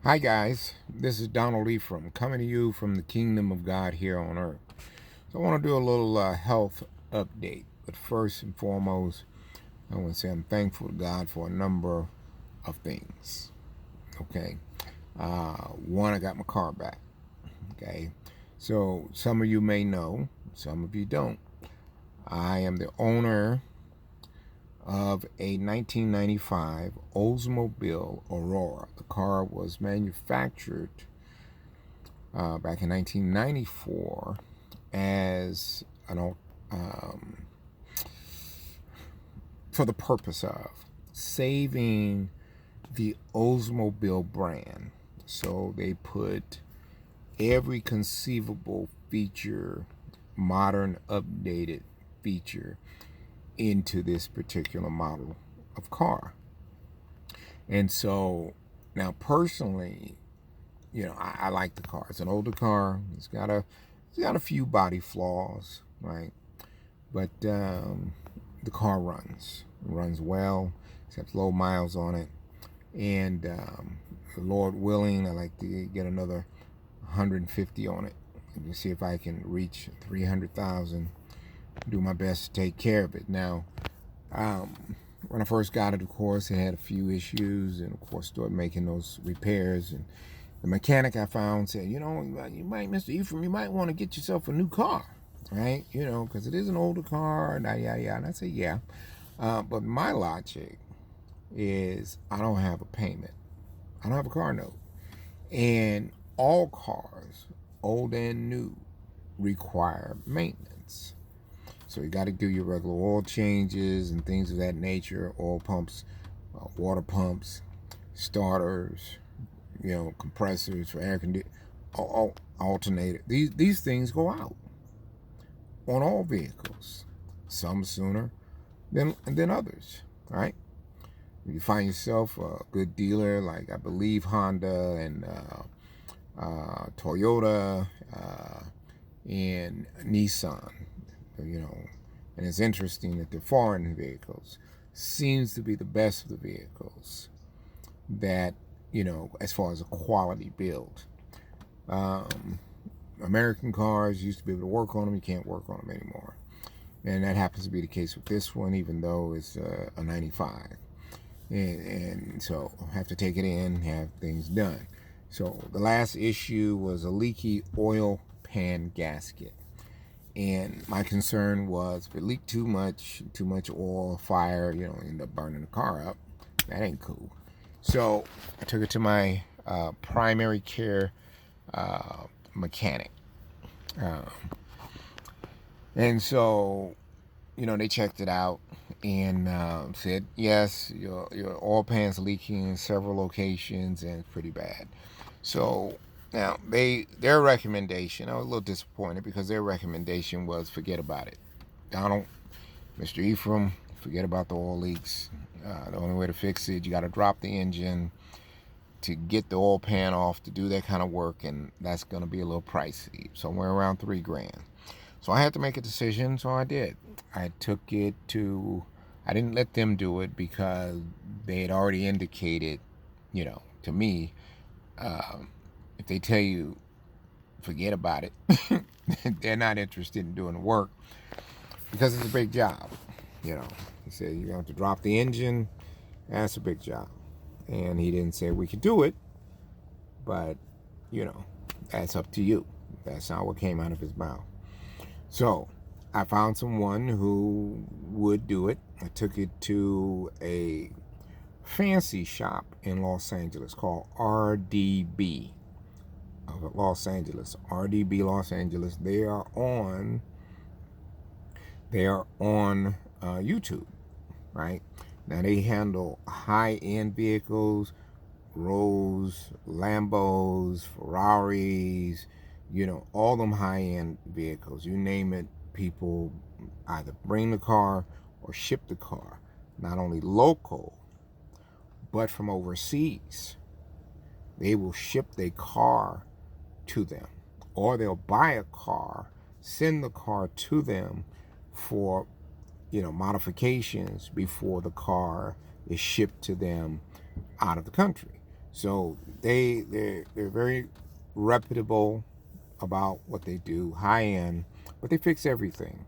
Hi, guys. This is Donald Ephraim coming to you from the kingdom of God here on earth. So, I want to do a little health update. But first and foremost, I want to say I'm thankful to God for a number of things. Okay. One, I got my car back. Okay. So, some of you may know, some of you don't. I am the owner of a 1995 Oldsmobile Aurora. The car was manufactured back in 1994 as um, for the purpose of saving the Oldsmobile brand. So they put every conceivable feature, modern, updated feature into this particular model of car. And so now personally, I like the car. It's an older car. It's got a few body flaws, right? But the car runs well. It's got low miles on it, and Lord willing, I like to get another 150 on it and see if I can reach 300,000. Do my best to take care of it. Now, when I first got it, of course, it had a few issues, and of course, started making those repairs. And the mechanic I found said, Mr. Ephraim, you might want to get yourself a new car, right? Because it is an older car, and yada yada. And I said, yeah. But my logic is I don't have a payment. I don't have a car note. And all cars, old and new, require maintenance. So you got to do your regular oil changes and things of that nature, oil pumps, water pumps, starters, compressors for air conditioning, alternator. These things go out on all vehicles. Some sooner than others, right? If you find yourself a good dealer, like I believe Honda and Toyota and Nissan, and it's interesting that the foreign vehicles seems to be the best of the vehicles that, as far as a quality build. American cars used to be able to work on them. You can't work on them anymore. And that happens to be the case with this one, even though it's a 95. And so I have to take it in, have things done. So the last issue was a leaky oil pan gasket. And my concern was if it leaked too much oil, fire, end up burning the car up. That ain't cool. So I took it to my primary care mechanic. Uh, and so, they checked it out and said, yes, your oil pan's leaking in several locations and it's pretty bad. So now their recommendation, I was a little disappointed because their recommendation was forget about it. Donald, Mr. Ephraim, forget about the oil leaks. The only way to fix it, you got to drop the engine to get the oil pan off to do that kind of work, and that's going to be a little pricey, somewhere around $3,000. So I had to make a decision, so I did. I took it to. I didn't let them do it because they had already indicated, to me, if they tell you forget about it, they're not interested in doing the work because it's a big job. He said you're going to have to drop the engine. That's a big job, and he didn't say we could do it, but that's up to you. That's not what came out of his mouth. So I found someone who would do it. I took it to a fancy shop in Los Angeles called RDB of Los Angeles. RDB Los Angeles. They are on YouTube, right? Now they handle high-end vehicles, Rolls, Lambos, Ferraris, all them high-end vehicles. You name it, people either bring the car or ship the car. Not only local, but from overseas. They will ship their car to them. Or they'll buy a car, send the car to them for, modifications before the car is shipped to them out of the country. So they're very reputable about what they do, high end, but they fix everything.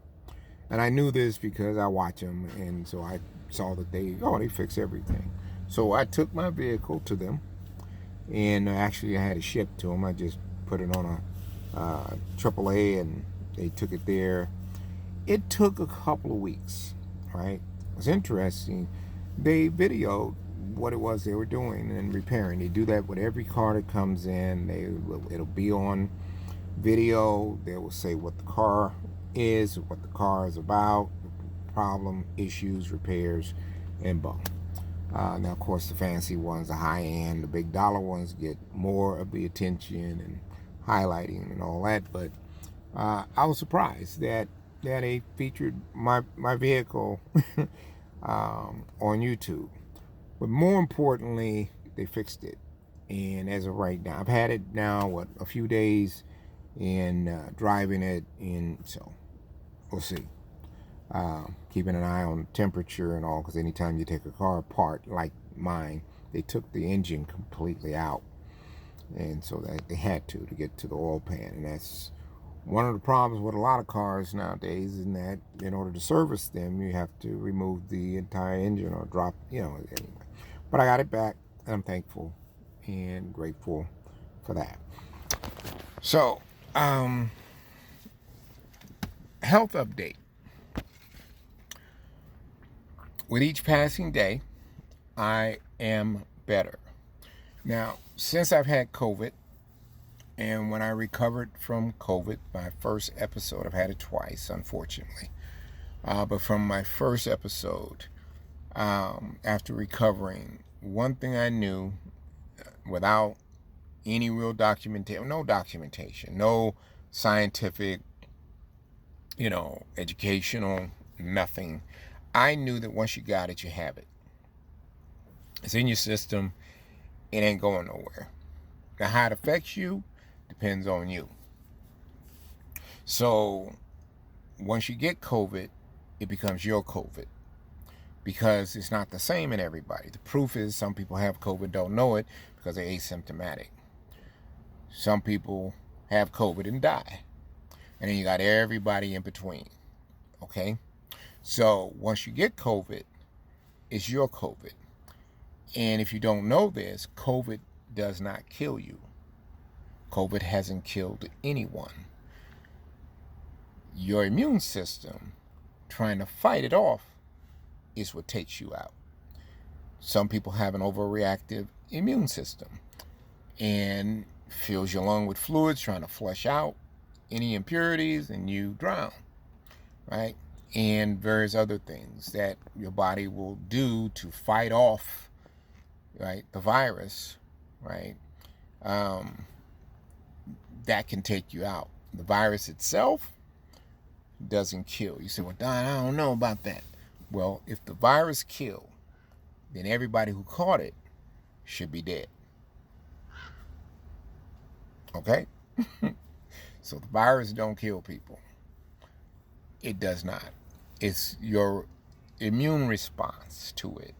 And I knew this because I watch them, and so I saw that they fix everything. So I took my vehicle to them, and actually I had it shipped to them. I just put it on a AAA, and they took it there. It took a couple of weeks, right? It was interesting. They videoed what it was they were doing and repairing. They do that with every car that comes in. It'll be on video. They will say what the car is, what the car is about, problem, issues, repairs, and boom. Now, of course, the fancy ones, the high end, the big dollar ones get more of the attention and highlighting and all that. But I was surprised that they featured my vehicle on YouTube. But more importantly, they fixed it. And as of right now, I've had it now a few days, and driving it, and so we'll see. Keeping an eye on temperature and all, because anytime you take a car apart like mine, they took the engine completely out, and so they had to get to the oil pan. And that's one of the problems with a lot of cars nowadays, in that in order to service them, you have to remove the entire engine or drop, anyway. But I got it back, and I'm thankful and grateful for that. So, health update. With each passing day, I am better. Now, since I've had COVID, and when I recovered from COVID, my first episode, I've had it twice, unfortunately. But from my first episode, after recovering, one thing I knew, without any real documentation, no scientific, educational, nothing. I knew that once you got it, you have it. It's in your system. It ain't going nowhere. Now, how it affects you depends on you. So once you get COVID, it becomes your COVID, because it's not the same in everybody. The proof is some people have COVID, don't know it because they're asymptomatic. Some people have COVID and die. And then you got everybody in between. Okay? So once you get COVID, it's your COVID. And if you don't know this, COVID does not kill you. COVID hasn't killed anyone. Your immune system trying to fight it off is what takes you out. Some people have an overreactive immune system and fills your lung with fluids trying to flush out any impurities, and you drown, right? And various other things that your body will do to fight off, right, the virus, right? That can take you out. The virus itself doesn't kill. You say, well, Don, I don't know about that. Well, if the virus killed, then everybody who caught it should be dead. Okay? So the virus don't kill people. It does not. It's your immune response to it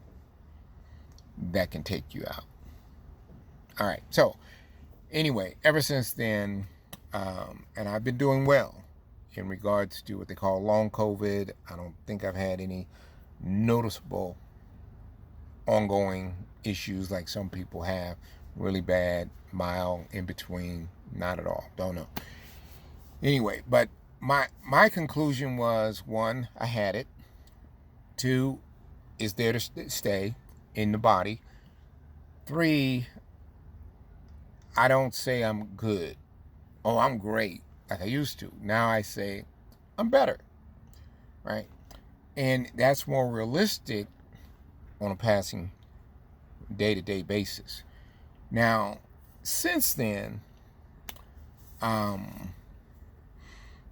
that can take you out. All right. So anyway, ever since then, and I've been doing well in regards to what they call long COVID. I don't think I've had any noticeable ongoing issues like some people have. Really bad, mild, in between, not at all. Don't know. Anyway, but my conclusion was, one, I had it. Two, it's there to stay in the body. Three, I don't say I'm good. Oh, I'm great, like I used to. Now I say I'm better, right? And that's more realistic on a passing day-to-day basis. Now, since then,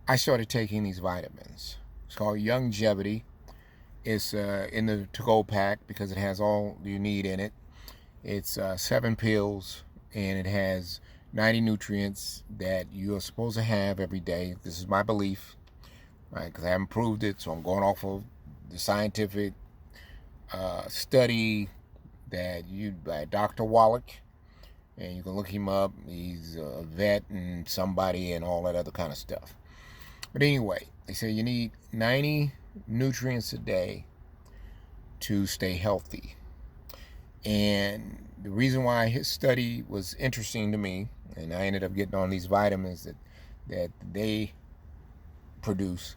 I started taking these vitamins. It's called Youngevity. It's in the to-go pack because it has all you need in it. It's 7 pills, and it has 90 nutrients that you are supposed to have every day. This is my belief, right? Because I haven't proved it, so I'm going off of the scientific study by Dr. Wallach, and you can look him up. He's a vet and somebody and all that other kind of stuff. But anyway, they say you need 90 nutrients a day to stay healthy. And the reason why his study was interesting to me, and I ended up getting on these vitamins that they produce,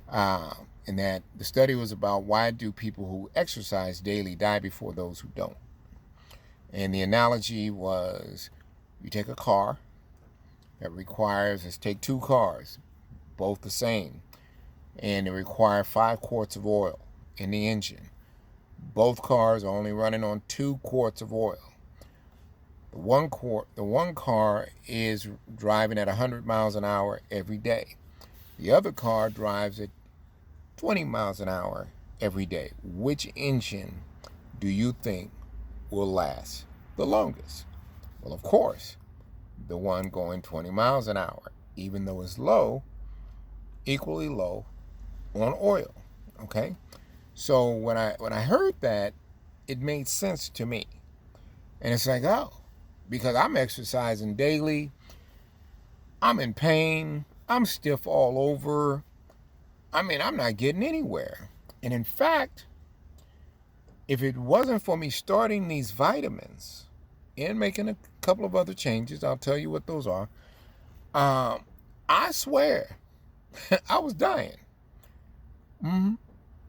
and that the study was about why do people who exercise daily die before those who don't. And the analogy was, you take a car that requires, let's take two cars, both the same, and they require 5 quarts of oil in the engine. Both cars are only running on 2 quarts of oil. The one car is driving at 100 miles an hour every day. The other car drives at 20 miles an hour every day. Which engine do you think will last the longest? Well, of course, the one going 20 miles an hour, even though it's low, equally low on oil. Okay? So when I heard that, it made sense to me. And it's like, oh, because I'm exercising daily, I'm in pain, I'm stiff all over. I mean, I'm not getting anywhere. And in fact, if it wasn't for me starting these vitamins and making a couple of other changes, I'll tell you what those are, I swear, I was dying.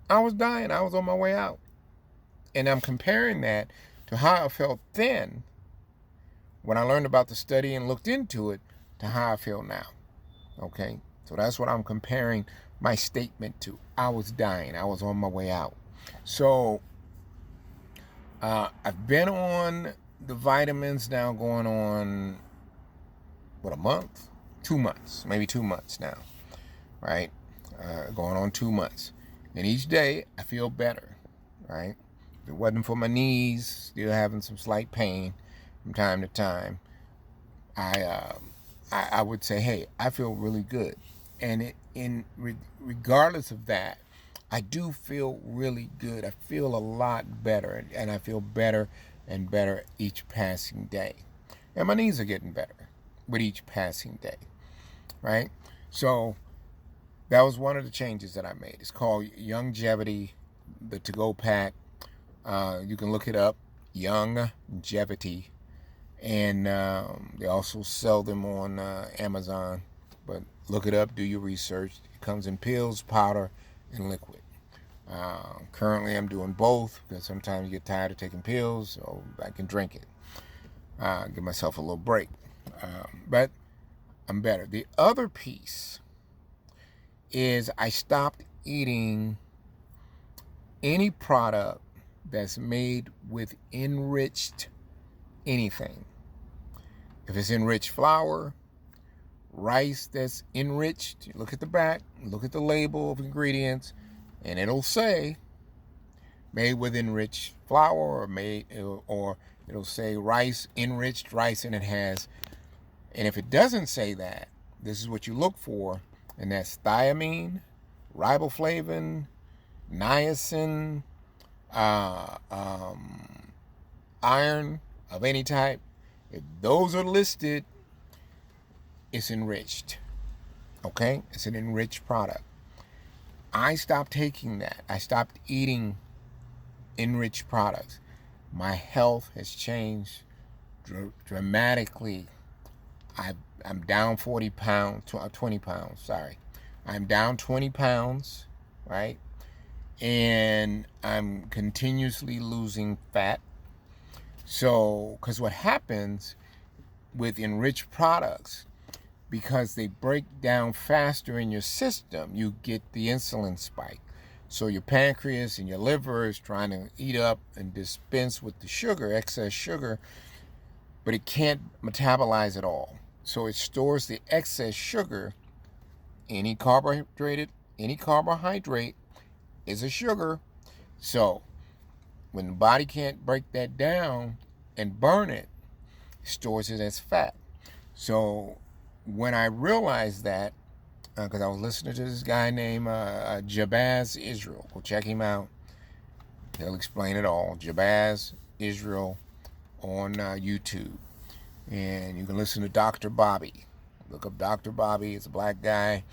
I was dying. I was on my way out. And I'm comparing that to how I felt then when I learned about the study and looked into it to how I feel now. Okay? So that's what I'm comparing my statement to. I was dying. I was on my way out. So I've been on the vitamins now going on, what, a month? 2 months. Maybe 2 months now. Right? Going on 2 months. And each day I feel better. Right? If it wasn't for my knees, still having some slight pain from time to time, I would say, hey, I feel really good. And regardless of that, I do feel really good. I feel a lot better, and I feel better and better each passing day. And my knees are getting better with each passing day, right? So that was one of the changes that I made. It's called Youngevity, the to-go pack. You can look it up, Youngevity. And they also sell them on Amazon. But look it up, do your research. It comes in pills, powder, and liquid. Currently, I'm doing both because sometimes you get tired of taking pills, so I can drink it. Give myself a little break. But I'm better. The other piece is I stopped eating any product that's made with enriched anything. If it's enriched flour, rice that's enriched, look at the back, look at the label of ingredients, and it'll say made with enriched flour, or it'll say rice, enriched rice, and it has. And if it doesn't say that, this is what you look for, and that's thiamine, riboflavin, niacin, iron of any type. If those are listed, it's enriched. Okay? It's an enriched product. I stopped taking that. I stopped eating enriched products. My health has changed dramatically. I'm down 20 pounds, sorry. I'm down 20 pounds, right? And I'm continuously losing fat. So, because what happens with enriched products, because they break down faster in your system, you get the insulin spike. So your pancreas and your liver is trying to eat up and dispense with the sugar, excess sugar, but it can't metabolize it all. So it stores the excess sugar. Any carbohydrate is a sugar. So when the body can't break that down and burn it, it stores it as fat. So when I realized that, because I was listening to this guy named Jabaz Israel. Go check him out. He'll explain it all. Jabaz Israel on YouTube. And you can listen to Dr. Bobby. Look up Dr. Bobby. It's a black guy,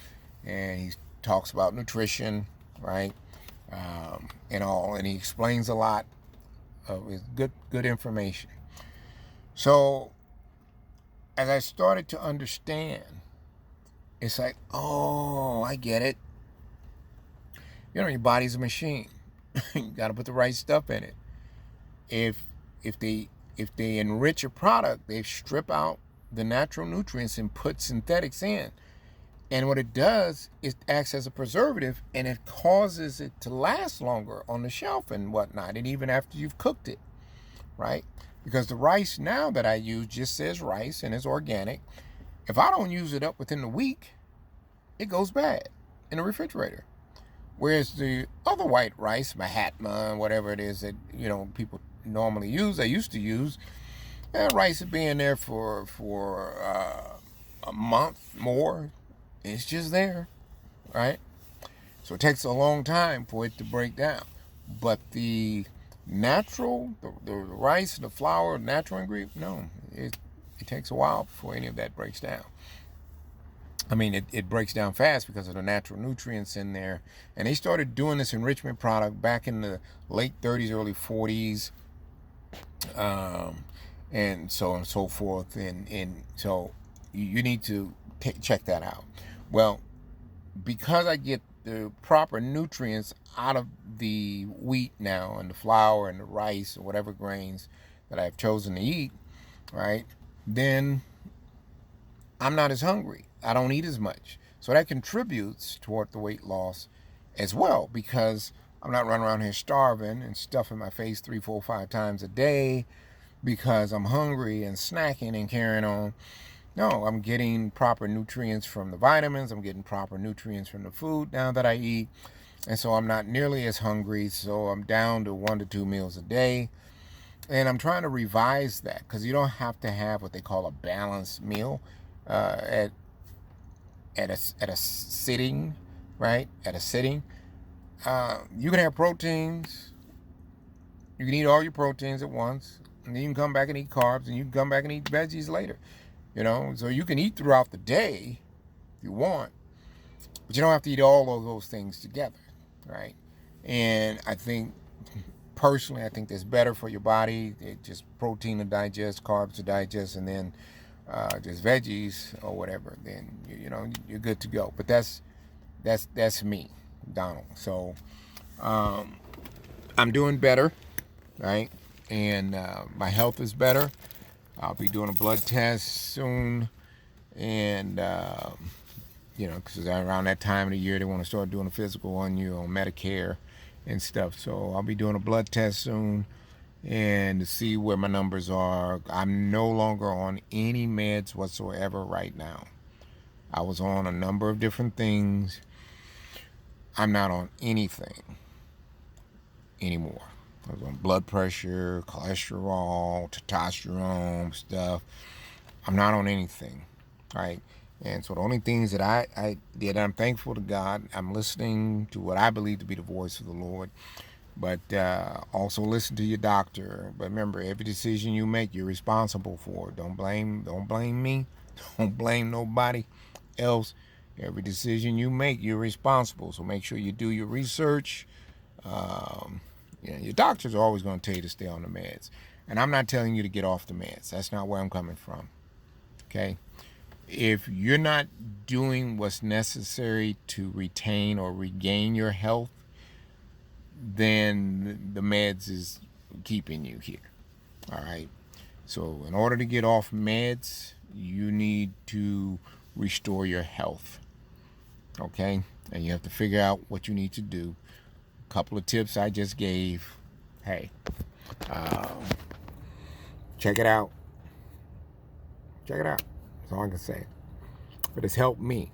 and he talks about nutrition, right? And all, and he explains a lot of his good information. So as I started to understand, it's like, oh, I get it. You know, your body's a machine. You got to put the right stuff in it. If they enrich a product, they strip out the natural nutrients and put synthetics in. And what it does is acts as a preservative, and it causes it to last longer on the shelf and whatnot, and even after you've cooked it, right? Because the rice now that I use just says rice and it's organic. If I don't use it up within the week, it goes bad in the refrigerator. Whereas the other white rice, Mahatma, whatever it is that, you know, people normally use, I used to use, rice is being there for a month more. It's just there, right? So it takes a long time for it to break down. But the natural, the rice, the flour, natural ingredient, no, it takes a while before any of that breaks down. I mean, it breaks down fast because of the natural nutrients in there. And they started doing this enrichment product back in the late 30s, early 40s, and so on and so forth. And so you need to check that out. Well, because I get the proper nutrients out of the wheat now and the flour and the rice or whatever grains that I've chosen to eat, right, then I'm not as hungry. I don't eat as much. So that contributes toward the weight loss as well, because I'm not running around here starving and stuffing my face 3, 4, 5 times a day because I'm hungry and snacking and carrying on. No, I'm getting proper nutrients from the vitamins. I'm getting proper nutrients from the food now that I eat. And so I'm not nearly as hungry. So I'm down to 1 to 2 meals a day. And I'm trying to revise that, because you don't have to have what they call a balanced meal at a sitting, right? At a sitting. You can have proteins. You can eat all your proteins at once. And then you can come back and eat carbs. And you can come back and eat veggies later. You know, so you can eat throughout the day if you want, but you don't have to eat all of those things together, right? And I think, personally, I think that's better for your body. It's just protein to digest, carbs to digest, and then just veggies or whatever. Then you know you're good to go. But that's me, Donald. So I'm doing better, right? And my health is better. I'll be doing a blood test soon, and you know, because around that time of the year they want to start doing a physical on you on Medicare and stuff. So I'll be doing a blood test soon, and to see where my numbers are. I'm no longer on any meds whatsoever right now. I was on a number of different things. I'm not on anything anymore. I was on blood pressure, cholesterol, testosterone stuff. I'm not on anything, right? And so the only things that I did, I'm thankful to God. I'm listening to what I believe to be the voice of the Lord. But also listen to your doctor. But remember, every decision you make, you're responsible for. Don't blame me. Don't blame nobody else. Every decision you make, you're responsible. So make sure you do your research. Yeah, your doctors are always going to tell you to stay on the meds. And I'm not telling you to get off the meds. That's not where I'm coming from. Okay? If you're not doing what's necessary to retain or regain your health, then the meds is keeping you here. All right? So in order to get off meds, you need to restore your health. Okay? And you have to figure out what you need to do. Couple of tips I just gave. Hey, check it out. Check it out. That's all I can say. But it's helped me.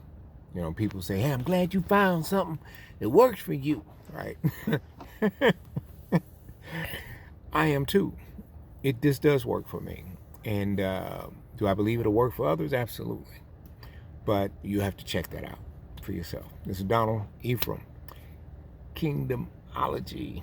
You know, people say, hey, I'm glad you found something that works for you. Right? I am too. This does work for me. And do I believe it'll work for others? Absolutely. But you have to check that out for yourself. This is Donald Ephraim. Kingdomology.